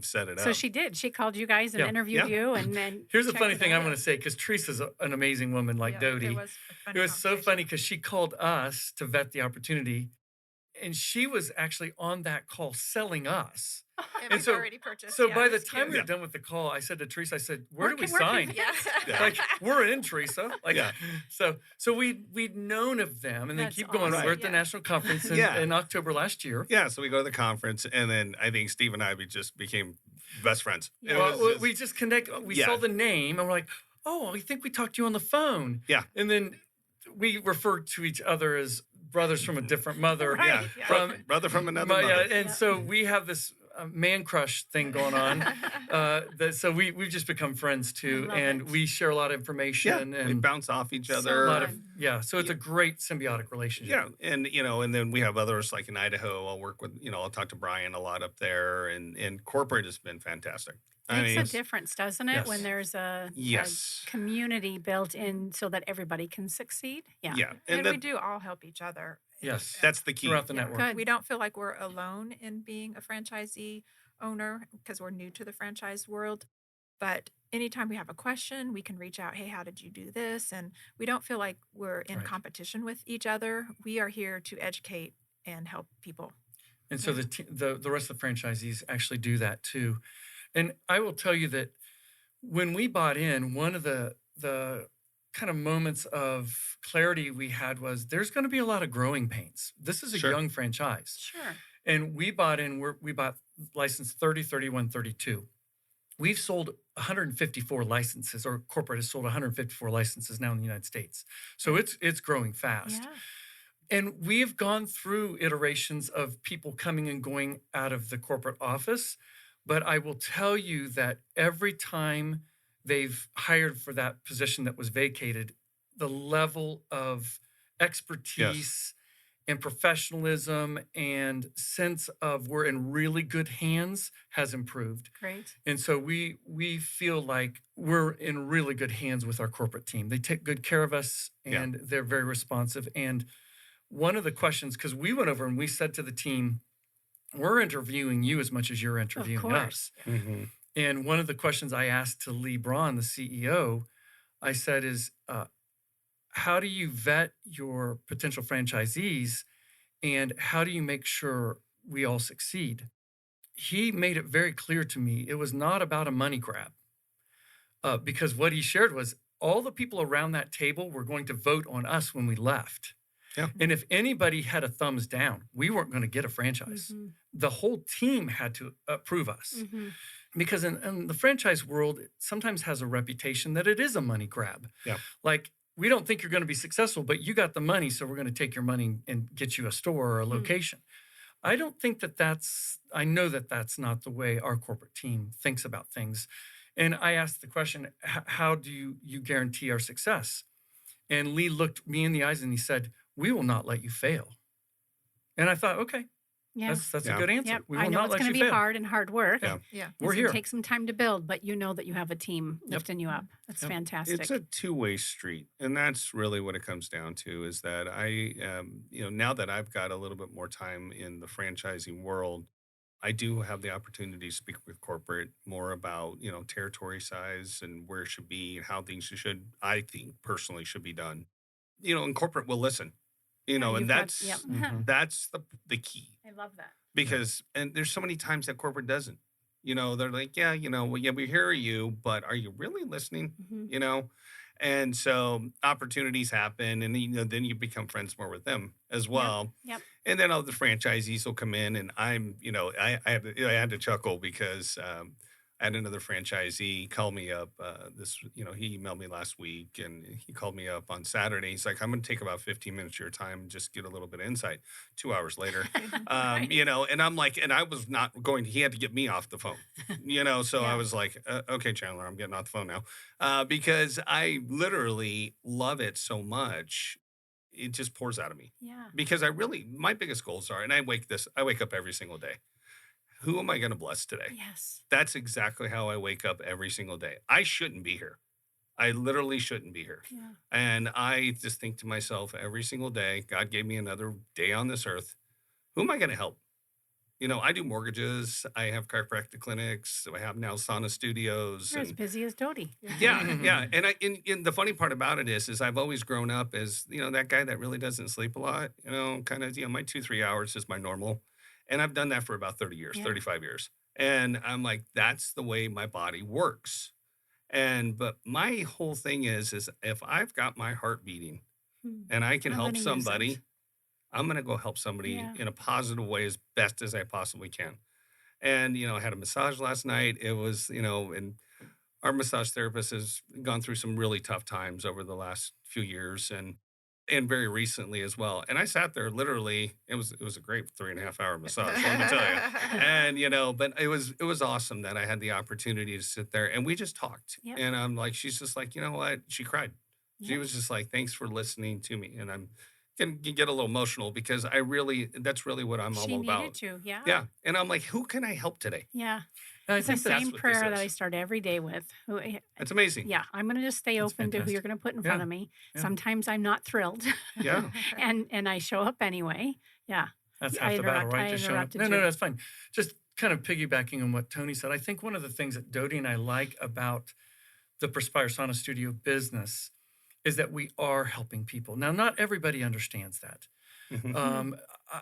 set it up. So she did. She called you guys and Yeah. interviewed Yeah. you, and then Here's a checked funny it thing out. I'm going to say, because Teresa's an amazing woman like Yeah, Dodie. It was a funny It was so conversation. funny because she called us to vet the opportunity, and she was actually on that call selling us. And And we've so- already purchased. So yeah, by it the was time we cute. were done with the call, I said to Teresa, I said, where do we We're sign? convinced. Yeah. Like, we're in, Teresa. Like, Yeah. so we'd known of them, and then That's keep going. awesome. We're at the Yeah. national conference Yeah. in October last year. Yeah, so we go to the conference, and then I think Steve and I just became best friends. Yeah. It Well, was just- we just connect. We Yeah. saw the name, and we're like, oh, I think we talked to you on the phone. Yeah. And then we referred to each other as brothers from a different mother. Right. yeah, Yeah. From brother from another yeah, mother. and Yeah. so we have this man crush thing going on. So we've just become friends too, love and it. we share a lot of Yeah, information we and bounce off each So other. a lot of fun. So it's a great symbiotic relationship. Yeah, and then we have others like in Idaho. I'll work with, I'll talk to Brian a lot up there, and corporate has been fantastic. Makes a it's- difference, doesn't it, Yes. when there's a Yes. community built in so that everybody can succeed? Yeah. Yeah, And and we do all help each other. Yes. that's the key. Throughout the Yeah. network. Good. We don't feel like we're alone in being a franchisee owner because we're new to the franchise world. But anytime we have a question, we can reach out, hey, how did you do this? And we don't feel like we're in Right. competition with each other. We are here to educate and help people. And so the rest of the franchisees actually do that too. And I will tell you that when we bought in, one of the kind of moments of clarity we had was there's going to be a lot of growing pains. This is a Sure. young franchise. Sure. And we bought license 30, 31, 32. We've sold 154 licenses, or corporate has sold 154 licenses now in the United States. So it's growing fast. Yeah. And we've gone through iterations of people coming and going out of the corporate office. But I will tell you that every time they've hired for that position that was vacated, the level of expertise and professionalism and sense of we're in really good hands has improved. Great. And so we feel like we're in really good hands with our corporate team. They take good care of us, Yeah. and they're very responsive. And one of the questions, because we went over and we said to the team, we're interviewing you as much as you're interviewing course. us. And one of the questions I asked to Lee Braun, the CEO, I said is, how do you vet your potential franchisees, and how do you make sure we all succeed? He made it very clear to me it was not about a money grab, because what he shared was all the people around that table were going to vote on us when we left. Yeah. And if anybody had a thumbs down, we weren't going to get a franchise. Mhm. The whole team had to approve us. Mhm. Because in the franchise world, it sometimes has a reputation that it is a money grab. Yeah. Like, we don't think you're going to be successful, but you got the money, so we're going to take your money and get you a store or a location. I don't think I know that that's not the way our corporate team thinks about things. And I asked the question, how do you guarantee our success? And Lee looked me in the eyes and he said, we will not let you fail. And I thought, okay, Yeah. that's a Yeah. good answer. Yep. We I will know not it's let going you to be fail. hard and hard work. Yeah. Yeah. We're It's here. going to take some time to build, but you know that you have a team lifting you up. That's Yep. fantastic. It's a two-way street, and that's really what it comes down to. Is that now that I've got a little bit more time in the franchising world, I do have the opportunity to speak with corporate more about territory size and where it should be and how things I think personally should be done. And corporate will listen. Yeah, And you've got, yep. that's the key. I love that. Because and there's so many times that corporate doesn't. They're like, yeah, well, yeah, we hear you, but are you really listening? Mhm. And so opportunities happen, and then you become friends more with them as well. Yep. And then all the franchisees will come in, and I had to chuckle because I had another franchisee call me up. He emailed me last week, and he called me up on Saturday. He's like, "I'm going to take about 15 minutes of your time, and just get a little bit of insight." 2 hours later, Right. and I'm like, and I was not going. He had to get me off the phone, So I Yeah. was like, "Okay, Chandler, I'm getting off the phone now," because I literally love it so much. It just pours out of me Yeah. because my biggest goals are, and I wake up every single day. Who am I going to bless today? Yes. That's exactly how I wake up every single day. I shouldn't be here. I literally shouldn't be here. Yeah. And I just think to myself every single day, God gave me another day on this earth. Who am I going to help? I do mortgages. I have chiropractic clinics. I have now sauna studios. You're as And busy as Dodie. yeah, yeah. And the funny part about it is I've always grown up as, that guy that really doesn't sleep a lot, kind of, my 2-3 hours is my normal. And I've done that for about 30 years, Yeah. 35 years. And I'm like, that's the way my body works. But my whole thing is if I've got my heart beating Hmm. and I can I'm help gonna use somebody, it. I'm going to go help somebody Yeah. in a positive way as best as I possibly can. And, I had a massage last night. It was, and our massage therapist has gone through some really tough times over the last few years and very recently as well. And I sat there literally, it was a great 3.5 hour massage, let me tell you. And, but it was awesome that I had the opportunity to sit there and we just talked. Yep. And I'm like, she's just like, you know what? She cried. She Yep. was just like, thanks for listening to me. And I'm can get a little emotional because that's really what I'm She all needed about. to. Yeah. Yeah. And I'm like, who can I help today? Yeah. And I It's the think that's same what this prayer that I is. start every day with. It's amazing. Yeah, I'm going to just stay That's open to who you're fantastic. going to put in front Yeah. of me. Yeah. Sometimes I'm not thrilled, Yeah. and I show up anyway. Yeah. That's I half the battle, interrupt- right? I Just showing up. interrupted No, you. that's fine. Just kind of piggybacking on what Tony said. I think one of the things that Dodie and I like about the Perspire Sauna Studio business is that we are helping people. Now, not everybody understands that. Mhm.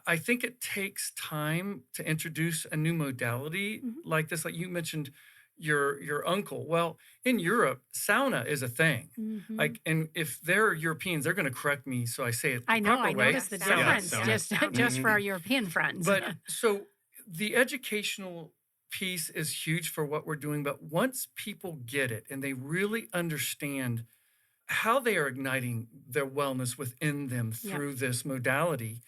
I think it takes time to introduce a new modality Mhm. like this. Like you mentioned, your uncle. Well, in Europe, sauna is a thing. Mhm. Like, and if they're Europeans, they're going to correct me, so I say it the I know. proper I way. noticed the Sauna. difference Sauna. just Sauna. just for our European friends. But so the educational piece is huge for what we're doing. But once people get it and they really understand how they are igniting their wellness within them Yep. through this modality,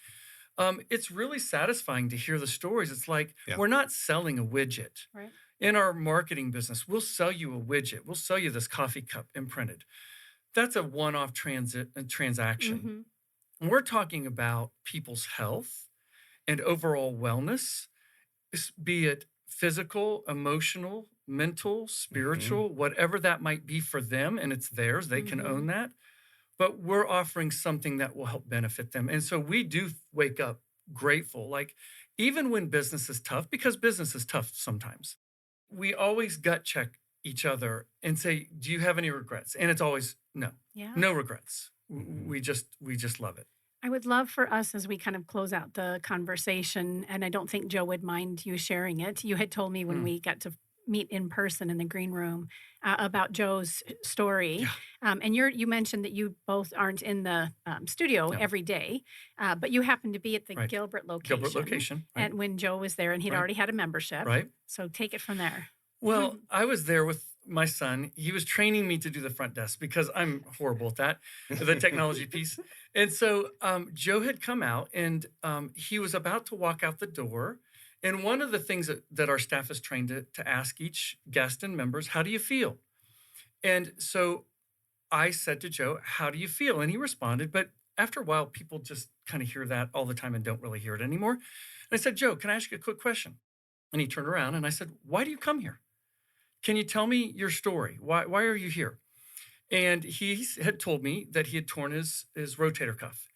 it's really satisfying to hear the stories. It's like Yeah. we're not selling a widget. Right. In our marketing business, we'll sell you a widget. We'll sell you this coffee cup imprinted. That's a one-off transaction. Mhm. We're talking about people's health and overall wellness, be it physical, emotional, mental, spiritual, whatever that might be for them, and it's theirs, they can own that. But we're offering something that will help benefit them. And so we do wake up grateful. Like, even when business is tough, because business is tough sometimes, we always gut check each other and say, do you have any regrets? And it's always no, Yeah. no regrets. Mhm. We just love it. I would love for us as we kind of close out the conversation, and I don't think Joe would mind you sharing it. You had told me when Mm. we got to meet in person in the green room about Joe's story. Yeah. And you mentioned that you both aren't in the studio No. every day, but you happened to be at the Right. Gilbert location. Gilbert location. And when Joe was there, and he'd Right. already had a membership. Right. So take it from there. Well, I was there with my son, he was training me to do the front desk because I'm horrible at that, the technology piece. And so Joe had come out and he was about to walk out the door. And one of the things that our staff is trained to ask each guest and members, how do you feel? And so I said to Joe, how do you feel? And he responded, but after a while, people just kind of hear that all the time and don't really hear it anymore. And I said, Joe, can I ask you a quick question? And he turned around and I said, why do you come here? Can you tell me your story? Why are you here? And he had told me that he had torn his rotator cuff.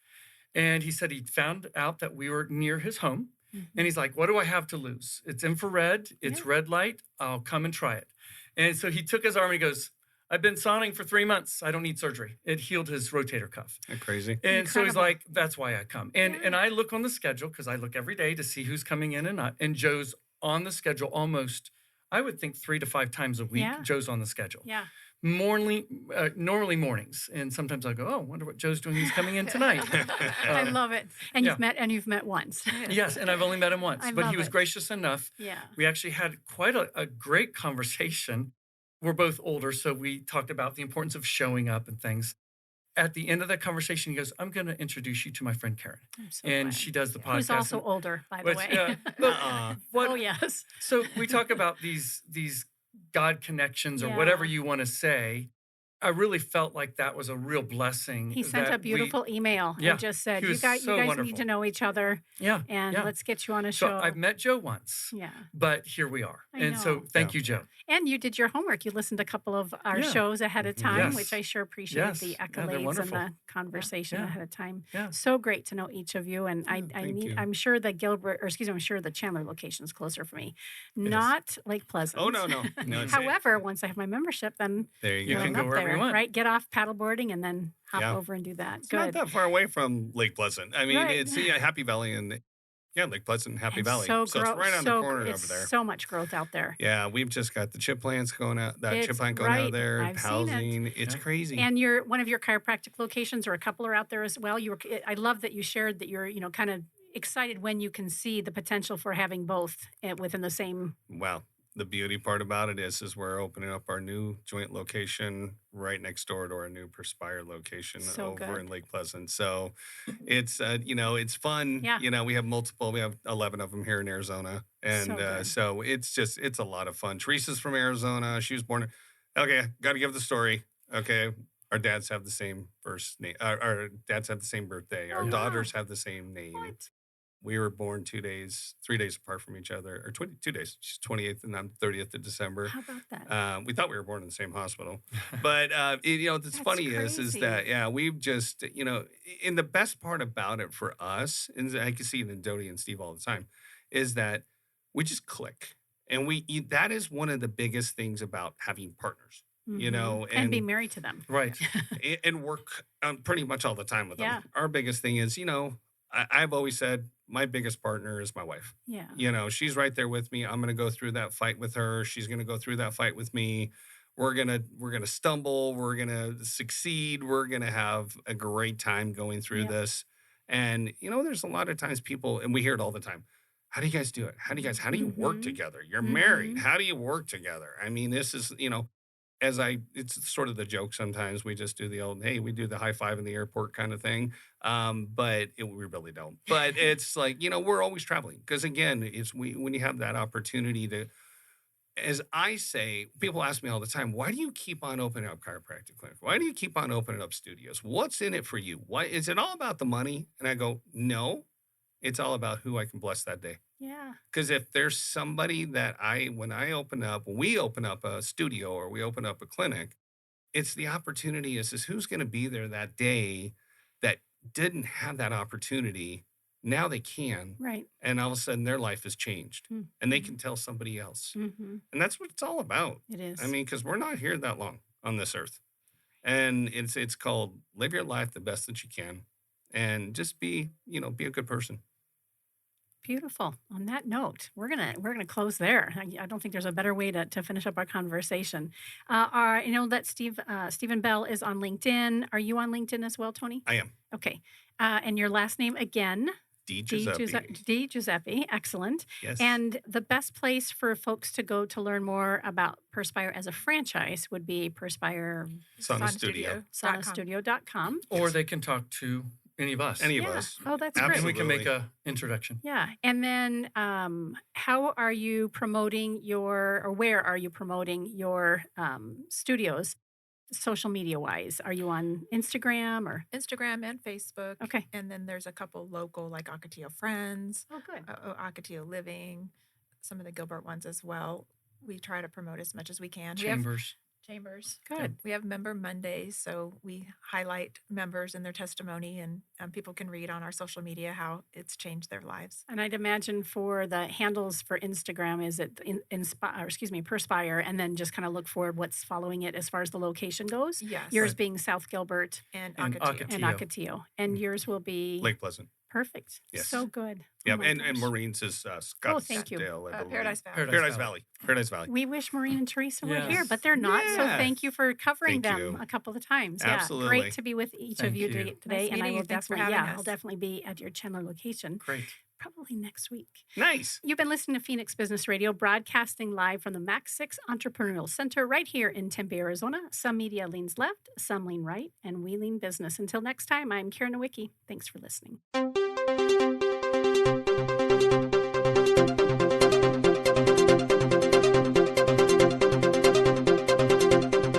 And he said he'd found out that we were near his home. And he's like, what do I have to lose? It's infrared, it's red light. I'll come and try it. And so he took his arm and he goes, I've been sauning for 3 months. I don't need surgery. It healed his rotator cuff. Isn't that crazy? And so he's like, that's why I come. And I look on the schedule because I look every day to see who's coming in and not. And Joe's on the schedule almost, I would think 3 to 5 times a week. Yeah. Joe's on the schedule. Yeah. Normally mornings. And sometimes I go, oh, I wonder what Joe's doing. He's coming in tonight. I love it. And you've met once. Yes, and I've only met him once, I but love he was it. gracious enough. Yeah. We actually had quite a great conversation. We're both older, so we talked about the importance of showing up and things. At the end of that conversation, he goes, I'm going to introduce you to my friend Karen. I'm so And glad. she does the podcast. Who's also and- older, by the which, way. what- Oh, yes. So we talk about these God connections or whatever you want to say. I really felt like that was a real blessing. He sent a that we- beautiful email Yeah, and just said, he you was guys so need wonderful. to know each other Yeah. and yeah. let's get you on a So show. I've met Joe once, Yeah. but here we are. I And so know. thank you, Joe. And you did your homework. You listened to a couple of our Yeah. shows ahead of time, Yes. which I sure appreciate Yes. the Yeah, they're accolades and wonderful. the conversation Yeah. ahead of time. Yeah. So great to know each of you. And thank you. I'm sure the I'm sure the Chandler location is closer for me, not Lake Pleasant. Oh, no. No, it's- However, once I have my membership, then there you You go. can I'm go up wherever you there, want. right? Get off paddleboarding and then hop Yeah. over and do that. It's not Good. that far away from Lake Pleasant. I mean, Right. it's Happy Valley and Lake Pleasant, Happy And Valley. So it's right on the corner it's over there. so much growth out there. Yeah, we've just got the chip plants going out. That It's chip plant going out right. there. I've seen it. Housing. It's Yeah. crazy. And one of your chiropractic locations, or a couple are out there as well. I love that you shared that you're, kind of excited when you can see the potential for having both within the same. Well, the beauty part about it is we're opening up our new joint location right next door to our new Perspire location So over good. in Lake Pleasant. So it's it's fun. Yeah. We have 11 of them here in Arizona, and So good. so it's a lot of fun. Teresa's from Arizona. She was born. Okay, got to give the story. Okay. Our dads have the same first name. Our dads have the same birthday. Our Oh, wow. daughters have the same name. What? We were born 3 days apart from each other, or 2 days. She's 28th and I'm 30th of December. How about that? We thought we were born in the same hospital, but what's That's funny is crazy. that we've just and the best part about it for us, and I can see it in Dodie and Steve all the time, is that we just click, and that is one of the biggest things about having partners, Mhm. and be married to them. Right. and work pretty much all the time with them. Yeah. Our biggest thing is I've always said my biggest partner is my wife. Yeah. She's right there with me. I'm going to go through that fight with her. She's going to go through that fight with me. We're going to stumble. We're going to succeed. We're going to have a great time going through Yeah. this. And there's a lot of times people, and we hear it all the time. How do you guys do it? How do you work Mhm. together? You're married. Mhm. How do you work together? I mean, this is, it's sort of the joke sometimes. We just do the old, hey, we do the high five in the airport kind of thing. But we really don't. But it's like, we're always traveling. Because again, when you have that opportunity to, as I say, people ask me all the time, why do you keep on opening up chiropractic clinics? Why do you keep on opening up studios? What's in it for you? Why is it all about the money? And I go, no, it's all about who I can bless that day. Yeah. Because if there's somebody that when we open up a studio or we open up a clinic, it's the opportunity is who's going to be there that day that didn't have that opportunity. Now they can. Right. And all of a sudden their life has changed Mhm. and they can tell somebody else. Mm-hmm. And that's what it's all about. It is. I mean, because we're not here that long on this earth. And it's called live your life the best that you can and just be a good person. Beautiful. On that note, we're gonna close there. I don't think there's a better way to finish up our conversation. I know that Stephen Bell is on LinkedIn. Are you on LinkedIn as well, Tony? I am. Okay. And your last name again? DiGiuseppe, excellent. Yes. And the best place for folks to go to learn more about Perspire as a franchise would be Perspire Sauna Studio. saunastudio.com. Or they can talk to any of us. Any of Yeah. us. Oh, that's and great. we can make Absolutely. a introduction. Yeah. And then how are you promoting where are you promoting your studios social media wise? Are you on Instagram or? Instagram and Facebook. Okay. And then there's a couple local, like Ocotillo Friends, Oh, good. Ocotillo Living, some of the Gilbert ones as well. We try to promote as much as we can. We have Chambers. chambers. Good. We have member Mondays, so we highlight members and their testimony, and people can read on our social media how it's changed their lives. And I'd imagine for the handles for Instagram, is it Perspire, and then just kind of look for what's following it as far as the location goes? Yes. Yours Right. being South Gilbert And And Ocotillo. and Ocotillo. Ocotillo. And yours will be Lake Pleasant. perfect. Yes. So good. Oh Yeah, my and gosh. Maureen's is Scottsdale. Oh, thank you. I believe. Paradise Valley. Paradise Paradise Valley. We wish Maureen and Teresa were here, Yes. but they're not. So Yeah. thank you for covering Thank them you. a couple of times. Absolutely. Yeah, great to be with each of Thank you you. today. Nice And I meeting will you. Thanks for definitely, having I'll us. definitely be at your Chandler location Great. probably next week. Nice. You've been listening to Phoenix Business Radio, broadcasting live from the Max 6 Entrepreneurial Center right here in Tempe, Arizona. Some media leans left, some lean right, and we lean business. Until next time, I'm Karen Nowicki. Thanks for listening.